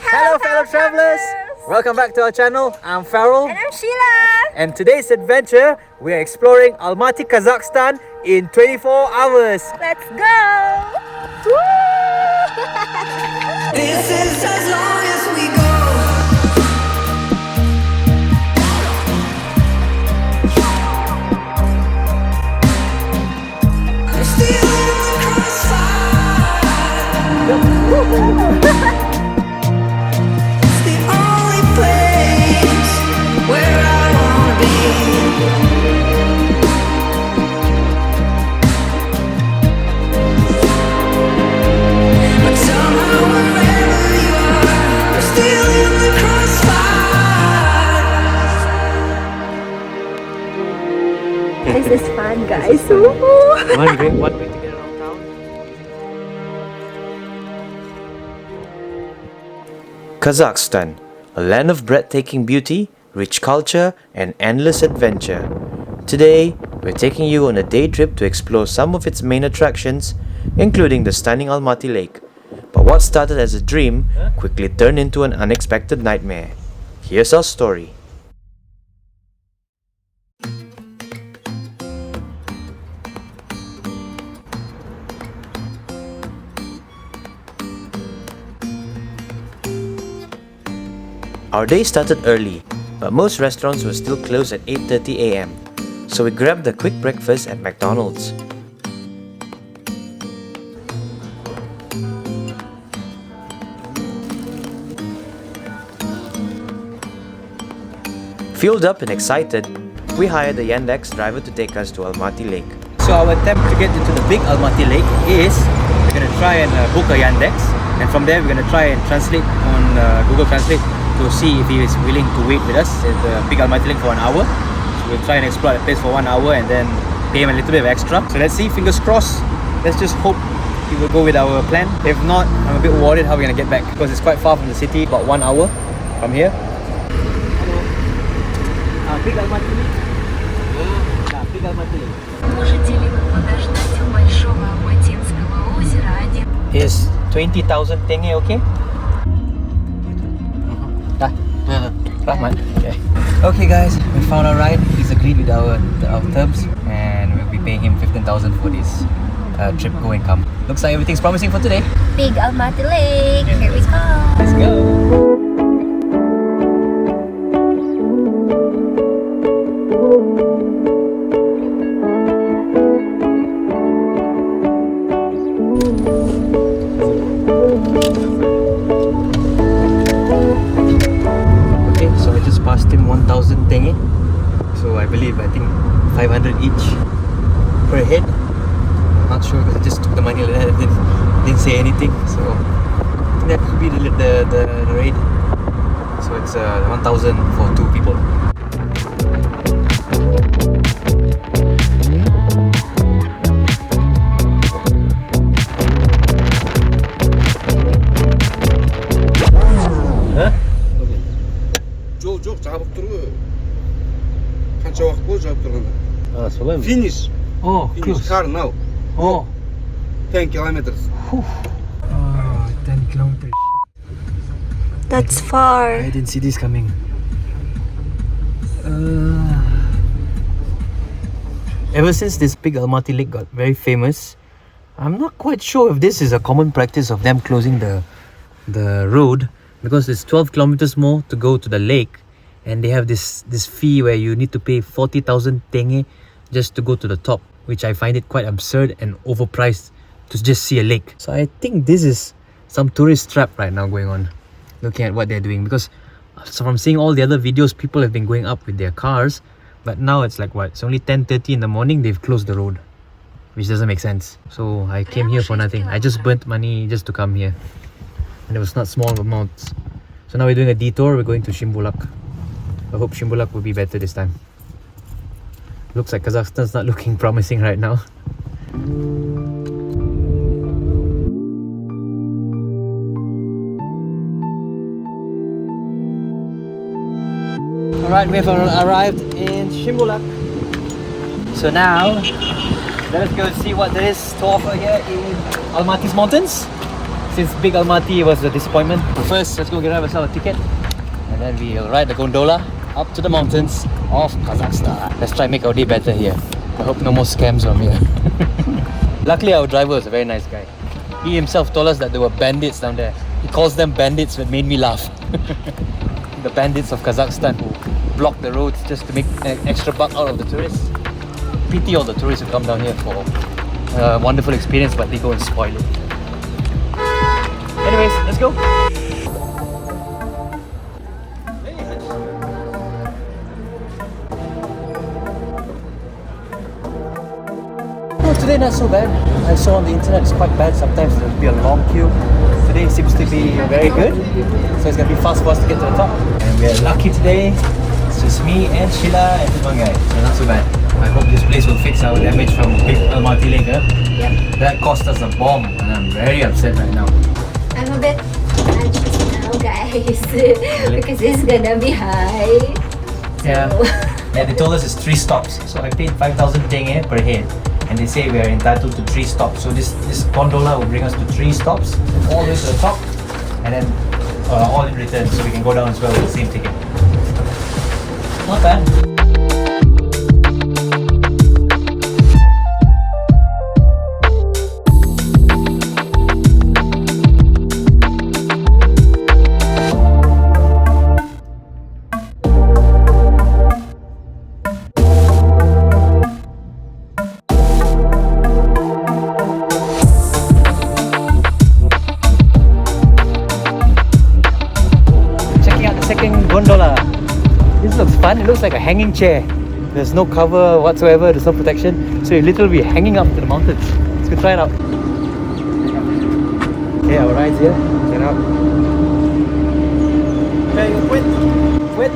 Hello fellow travelers! Welcome back to our channel. I'm Farell. And I'm Sheila. And today's adventure, we are exploring Almaty, Kazakhstan in 24 hours. Let's go! Woo! This is as long as we go. We're still in the crossfire. It's the only place where I wanna be. But somehow wherever you are, we're still in the crossfire. This is fun, guys. One way to get around town. Kazakhstan, a land of breathtaking beauty, rich culture, and endless adventure. Today, we're taking you on a day trip to explore some of its main attractions, including the stunning Almaty Lake. But what started as a dream quickly turned into an unexpected nightmare. Here's our story. Our day started early, but most restaurants were still closed at 8:30 a.m. So we grabbed a quick breakfast at McDonald's. Fueled up and excited, we hired a Yandex driver to take us to Almaty Lake. So our attempt to get into the Big Almaty Lake is we're going to try and book a Yandex, and from there we're going to try and translate on Google Translate to see if he is willing to wait with us at the Big Almaty Lake for an hour. So we'll try and explore the place for 1 hour and then pay him a little bit of extra. So let's see, fingers crossed. Let's just hope he will go with our plan. If not, I'm a bit worried how we're gonna get back because it's quite far from the city, about 1 hour from here. Big Almaty Lake. Big Almaty Lake. Is 20,000 tenge okay? Okay guys, we found our ride. He's agreed with our terms and we'll be paying him 15,000 for this trip go and come. Looks like everything's promising for today. Big Almaty Lake. Here we go. Let's go. Past him 1,000 tenge, so I think 500 each per head. I'm not sure because I just took the money like that and didn't say anything, so I think that could be the rate. So it's 1,000 for 2 people. Finish. Oh, Finish close. car now. Oh, 10 kilometers. 10 kilometers. That's far. I didn't see this coming. Ever since this Big Almaty Lake got very famous, I'm not quite sure if this is a common practice of them closing the road, because it's 12 kilometers more to go to the lake, and they have this fee where you need to pay 40,000 tenge just to go to the top, which I find it quite absurd and overpriced to just see a lake. So I think this is some tourist trap right now going on, looking at what they're doing, because from seeing all the other videos, people have been going up with their cars, but now it's like what, it's only 10:30 in the morning, they've closed the road, which doesn't make sense. So I came here for nothing. I just burnt money just to come here, and it was not small amounts. So now we're doing a detour. We're going to Shymbulak. I hope Shymbulak will be better this time. Looks like Kazakhstan's not looking promising right now. Alright, we have arrived in Shymbulak. So now, let us go see what there is to offer here in Almaty's mountains. since Big Almaty was a disappointment. But first, let's go get ourselves a ticket, and then we'll ride the gondola up to the mountains of Kazakhstan. Let's try and make our day better here. I hope no more scams from here. Luckily, our driver was a very nice guy. He himself told us that there were bandits down there. He calls them bandits, but made me laugh. The bandits of Kazakhstan who block the roads just to make an extra buck out of the tourists. Pity all the tourists who come down here for a wonderful experience, but they go and spoil it. Anyways, let's go. Well, today not so bad. I saw on the internet it's quite bad. Sometimes there'll be a long queue. Today seems to be very good. So it's gonna be fast for us to get to the top. And we're lucky today. It's just me and Sheila and this one guy. So not so bad. I hope this place will fix our damage from Big Almaty Lake. Yep. That cost us a bomb and I'm very upset right now. I'm a bit anxious now, guys. Because it's gonna be high. Yeah. Yeah, they told us it's 3 stops. So I paid 5,000 tenge per head. And they say we are entitled to 3 stops. So this gondola will bring us to 3 stops, all the way to the top, and then all in return, so we can go down as well with the same ticket. Not bad. Gondola. This looks fun. It looks like a hanging chair. There's no cover whatsoever. There's no protection. So you literally be hanging up to the mountains. Let's go try it out. Okay, our ride's here. Check it out. Hey, quit! Quit!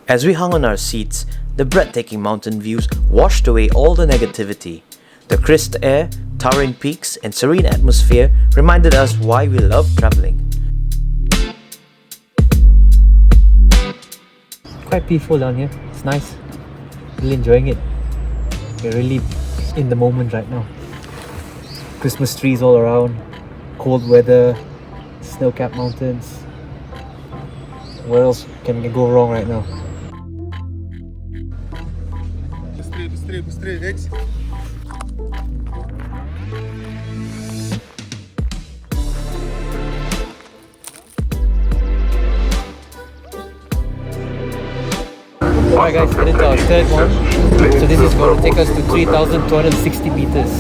As we hung on our seats, the breathtaking mountain views washed away all the negativity. The crisp air, towering peaks, and serene atmosphere reminded us why we love traveling. Quite peaceful down here. It's nice. Really enjoying it. We're really in the moment right now. Christmas trees all around, cold weather, snow-capped mountains. Where else can we go wrong right now? Быстрее, быстрее, эксит. Alright guys, this is our third one. So this is going to take us to 3,260 meters.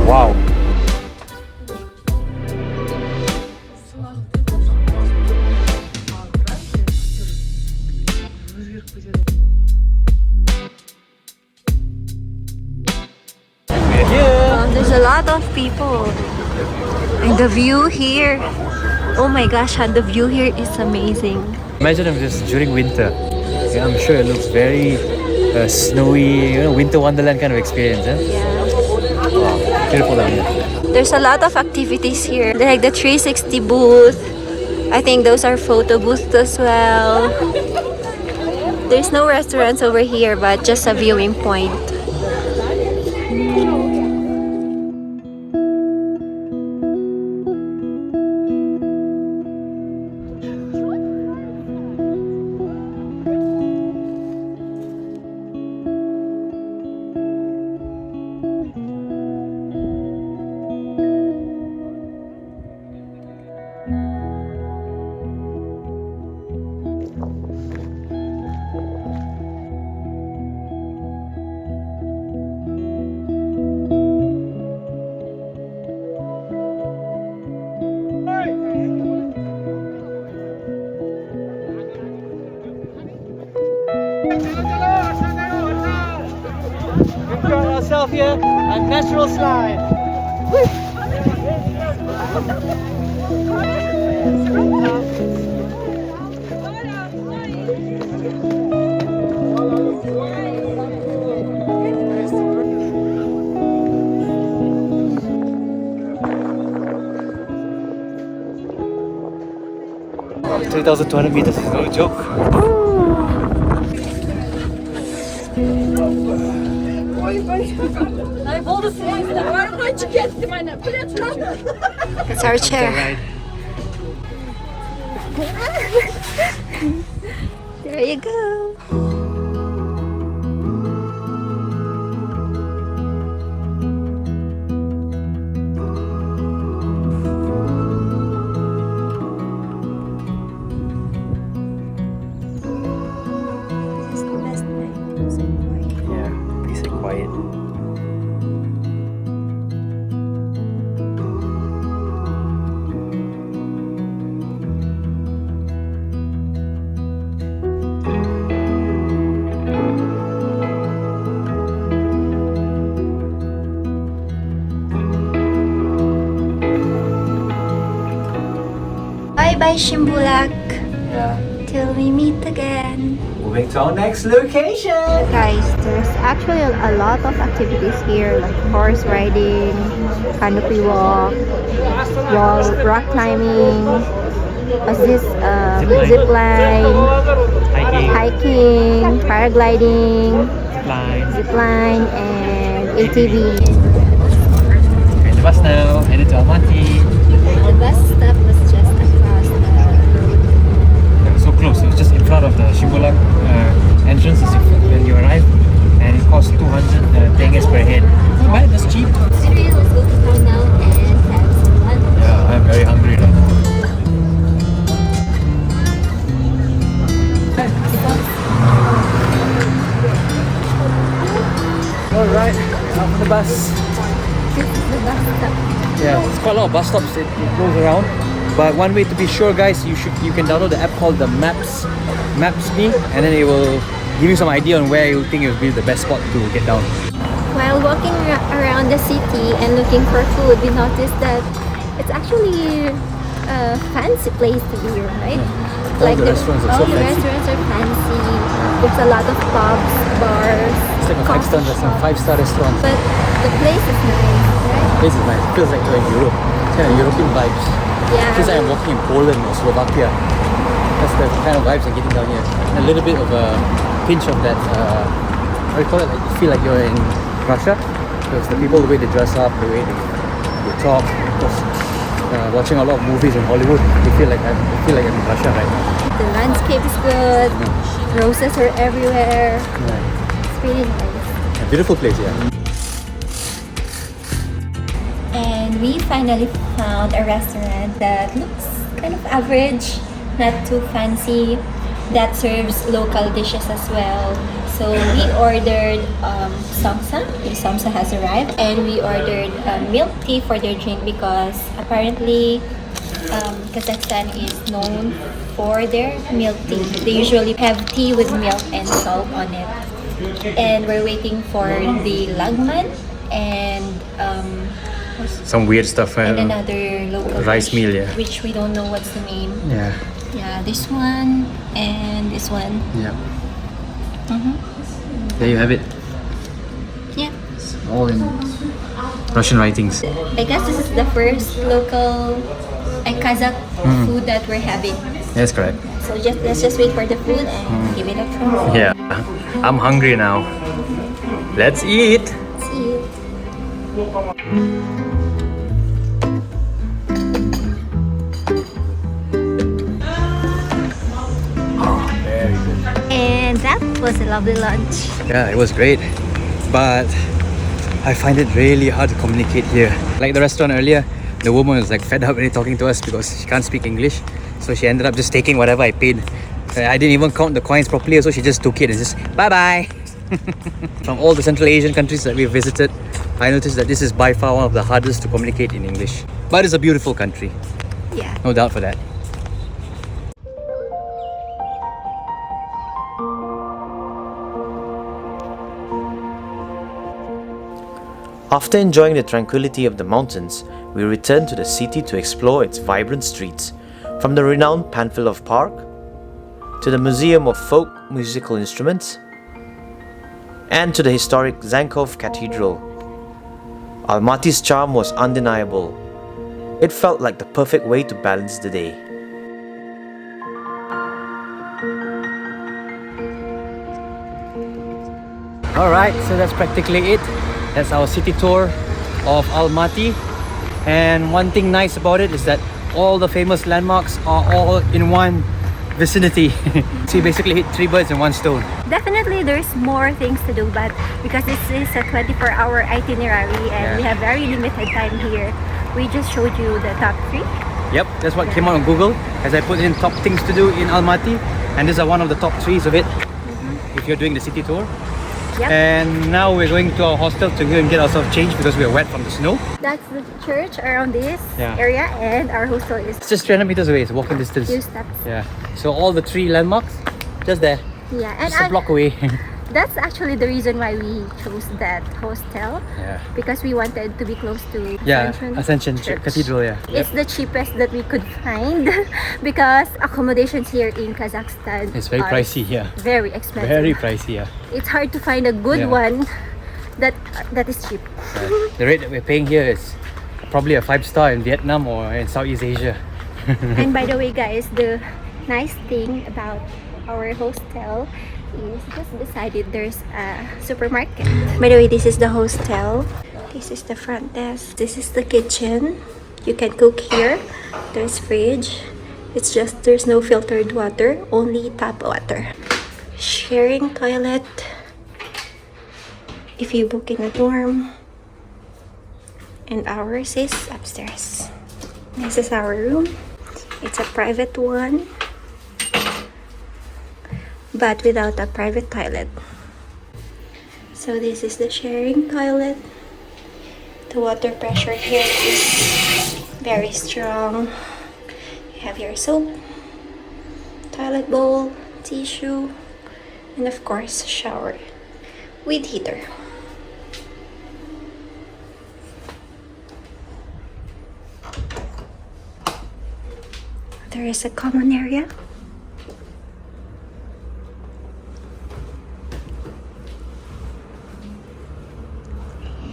Wow. There's a lot of people. And the view here. Oh my gosh, the view here is amazing. Imagine if this during winter. Yeah, I'm sure it looks very snowy, winter wonderland kind of experience. Eh? Yeah. Wow, beautiful down here. There's a lot of activities here. Like the 360 booth. I think those are photo booths as well. There's no restaurants over here, but just a viewing point. We've got ourselves here a natural slide. 5,200 meters is no joke. That's our chair. Right. There you go. It's the best night. So quiet. Yeah, peace and quiet. Bye bye, Shymbulak. Yeah. Till we meet again. Moving to our next location. Guys, there's actually a lot of activities here, like horse riding, canopy walk, rock climbing, what's this? Zip line, hiking, paragliding, zip line, and ATV. We're in the bus now, headed to Almaty. The bus stop was just across the road. It was so close, it was just in front of the Shymbulak entrance when you arrive, and it costs 200 tenges per head. Not bad, that's cheap. Anyway, let's go to town now and have some lunch. Yeah, I'm very hungry right now. Alright, out on the bus. This is the bus stop. Yeah, it's quite a lot of bus stops, it goes around. But one way to be sure, guys, you can download the app called the Maps Me, and then it will give you some idea on where you think it will be the best spot to get down. While walking around the city and looking for food, we noticed that it's actually a fancy place to be, right? All the restaurants are so all the fancy. restaurants are fancy. There's a lot of pubs, bars, It's like a coffee some shops. five-star restaurants. But the place is nice, right? This is nice. It feels like you're in Europe. It's kind of European vibes. Yeah. It feels like I'm walking in Poland or Slovakia. That's the kind of vibes I'm getting down here. And a little bit of a pinch of that, what do you call it? Like you feel like you're in Russia. Because the people, the way they dress up, the way they talk. Because watching a lot of movies in Hollywood, I feel like I'm in Russia right now. The landscape is good. Roses are everywhere. Yeah. It's really nice. A beautiful place, yeah. And we finally found a restaurant that looks kind of average, not too fancy, that serves local dishes as well. So we ordered samsa. The samsa has arrived, and we ordered milk tea for their drink because apparently Kazakhstan is known for their milk tea. They usually have tea with milk and salt on it. And we're waiting for the lagman and Some weird stuff. and another local rice dish, meal, yeah. which we don't know what's the name. Yeah. Yeah, this one and this one. Yeah. Mm-hmm. There you have it. Yeah, All in Russian writings. I guess this is the first local Kazakh food that we're having. That's correct. So let's just wait for the food and give it a try. Yeah. I'm hungry now. Let's eat. See it. Very good. And that was a lovely lunch. Yeah, it was great. But I find it really hard to communicate here. Like the restaurant earlier, the woman was like fed up really talking to us because she can't speak English. So she ended up just taking whatever I paid. I didn't even count the coins properly, so she just took it and just bye-bye. From all the Central Asian countries that we visited, I noticed that this is by far one of the hardest to communicate in English. But it's a beautiful country, Yeah. no doubt for that. After enjoying the tranquility of the mountains, we returned to the city to explore its vibrant streets, from the renowned Panfilov Park to the Museum of Folk Musical Instruments and to the historic Zenkov Cathedral. Almaty's charm was undeniable. It felt like the perfect way to balance the day. Alright, so that's practically it. That's our city tour of Almaty. And one thing nice about it is that all the famous landmarks are all in one vicinity. So you basically hit 3 birds in 1 stone. Definitely there's more things to do, but because this is a 24-hour itinerary and we have very limited time here, we just showed you the top 3. Yep, that's what came out on Google as I put in top things to do in Almaty, and these are one of the top 3s of it if you're doing the city tour. Yep. And now we're going to our hostel to go and get ourselves changed because we are wet from the snow. That's the church around this Yeah. area, and our hostel is It's just 300 meters away, it's walking distance. few steps. Yeah, so all the 3 landmarks, just there, Yeah, and just a block away. that's actually the reason why we chose that hostel, Yeah. because we wanted to be close to Yeah, Ascension Ascension Church. Cathedral, yeah. It's the cheapest that we could find because accommodations here in Kazakhstan It's very are pricey, yeah. very expensive. Very pricey, yeah. It's hard to find a good Yeah. one that is cheap. The rate that we're paying here is probably a 5-star in Vietnam or in Southeast Asia. And by the way, guys, the nice thing about our hostel is just beside it there's a supermarket. By the way, this is the hostel. This is the front desk. This is the kitchen. You can cook here. There's fridge. It's just there's no filtered water, only tap water. Sharing toilet if you book in a dorm. And ours is upstairs. This is our room. It's a private one, but without a private toilet. So this is the sharing toilet. The water pressure here is very strong. You have your soap, toilet bowl, tissue, and of course shower with heater. There is a common area.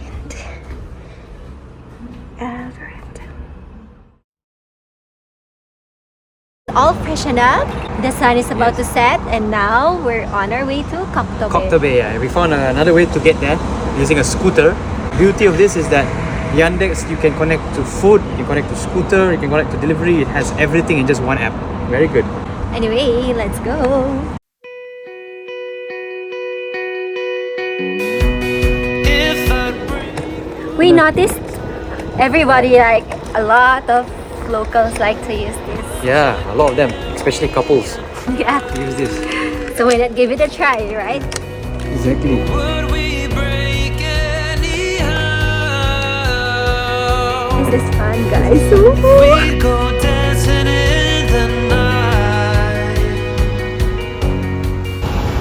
And a veranda. All freshened up. The sun is about to set, and now we're on our way to Kok Tobe. Kok Tobe, yeah. We found another way to get there using a scooter. Beauty of this is that Yandex, you can connect to food, you can connect to scooter, you can connect to delivery. It has everything in just one app. Very good. Anyway, let's go. We noticed everybody, like a lot of locals, like to use this. Yeah, a lot of them, especially couples, Yeah. use this. So why not give it a try, right? Exactly. Would we break anyhow? This is fun, guys. We go dancing in the night.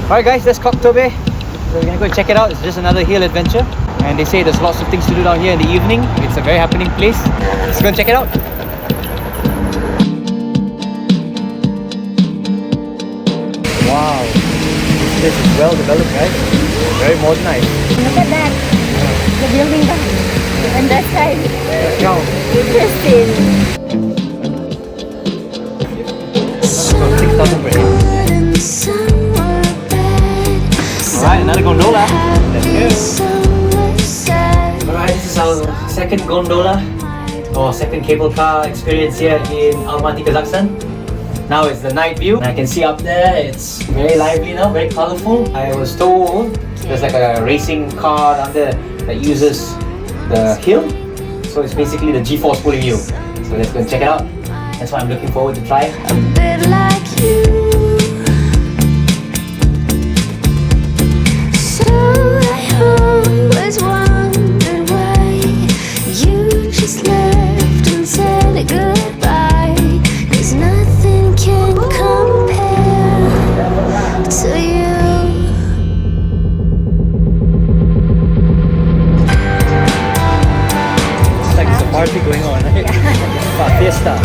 Alright guys, that's Kok Tobe. So we're gonna go check it out. It's just another hill adventure. And they say there's lots of things to do down here in the evening. It's a very happening place. Let's go and check it out. Wow, this place is well developed, guys. Very modernized. Look at that. The building down on that side. Let's go. Interesting. So 6,000 per head. Alright, another gondola. Let's go. Alright, this is our second gondola or second cable car experience here in Almaty, Kazakhstan. Now it's the night view. I can see up there, it's very lively now, very colorful. I was told there's like a racing car down there that uses the hill. So it's basically the G-force pulling you. So let's go and check it out. That's what I'm looking forward to try. A bit like you. So I always wondered why you just left and said goodbye. 'Cause nothing can compare to you. It's like there's a party going on, right? Fiesta.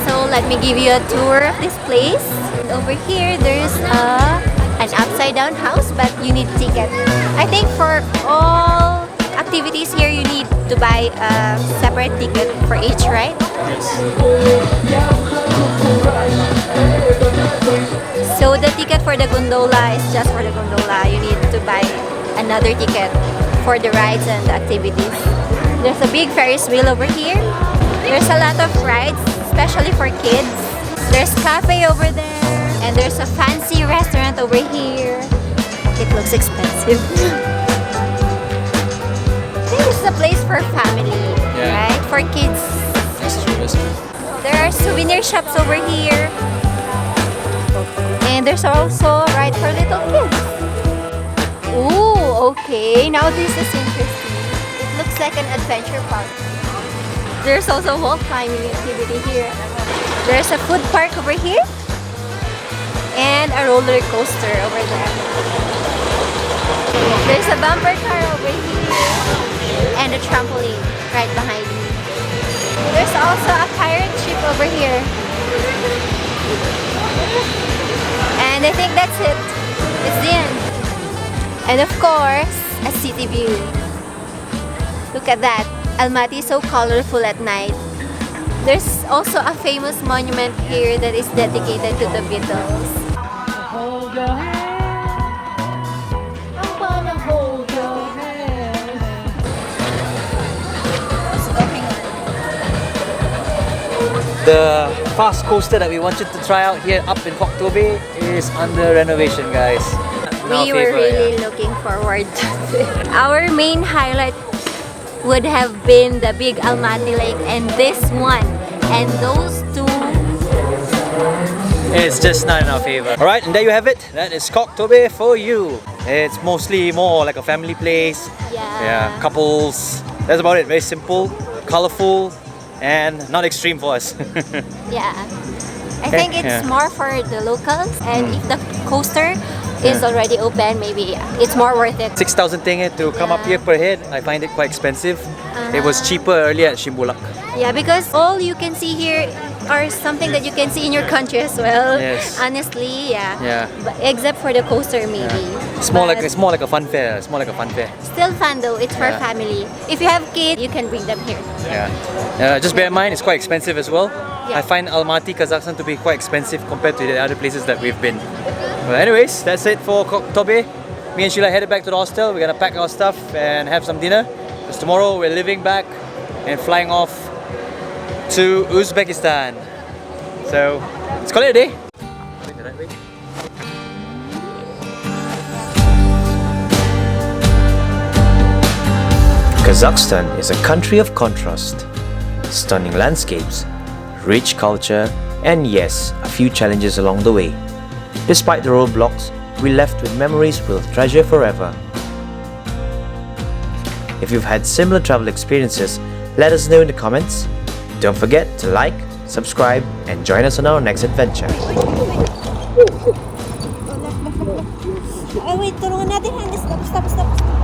So let me give you a tour of this place. Over here, there's an upside down house, but you need ticket. I think for all activities here, you need to buy a separate ticket for each ride. So the ticket for the gondola is just for the gondola. You need to buy another ticket for the rides and the activities. There's a big Ferris wheel over here. There's a lot of rides, especially for kids. There's cafe over there, and there's a fancy restaurant over here. It looks expensive. I think this is a place for family, right? For kids. That's true, that's true. There are souvenir shops over here. And there's also a ride for little kids. Ooh, okay. Now this is interesting. It looks like an adventure park. There's also a wall climbing activity here. There's a food park over here. And a roller coaster over there. There's a bumper car over here. And a trampoline right behind me. There's also a pirate ship over here. And I think that's it. It's the end. And of course, a city view. Look at that. Almaty is so colorful at night. There's also a famous monument here that is dedicated to the Beatles. Hold your hand. I wanna hold your hand. What's going on? The fast coaster that we wanted to try out here up in Kok Tobe is under renovation, guys. We were really looking forward to it. Our main highlight would have been the Big Almaty Lake and this one. And those two, It's just not in our favor. Alright, and there you have it. That is Kok Tobe for you. It's mostly more like a family place. Yeah, couples. That's about it. Very simple, colorful, and not extreme for us. yeah. I think it's more for the locals, and if the coaster is already open, maybe it's more worth it. 6,000 tenge to come up here per head. I find it quite expensive. It was cheaper earlier at Shymbulak. Yeah, because all you can see here are something that you can see in your country as well. Yes. Honestly, yeah. Yeah. But except for the coaster, maybe. It's more like a fun fair. It's more like a fun fair. Still fun though. It's for family. If you have kids, you can bring them here. Yeah. Just bear in mind, it's quite expensive as well. Yeah. I find Almaty Kazakhstan to be quite expensive compared to the other places that we've been. Well, anyways, that's it for Kok Tobe. Me and Sheila headed back to the hostel. We're gonna pack our stuff and have some dinner. Because tomorrow we're leaving back and flying off to Uzbekistan. So let's call it a day. Kazakhstan is a country of contrast. Stunning landscapes, rich culture, and yes, a few challenges along the way. Despite the roadblocks, we left with memories we'll treasure forever. If you've had similar travel experiences, let us know in the comments. Don't forget to like, subscribe, and join us on our next adventure. Oh wait, tulungan natin. Stop.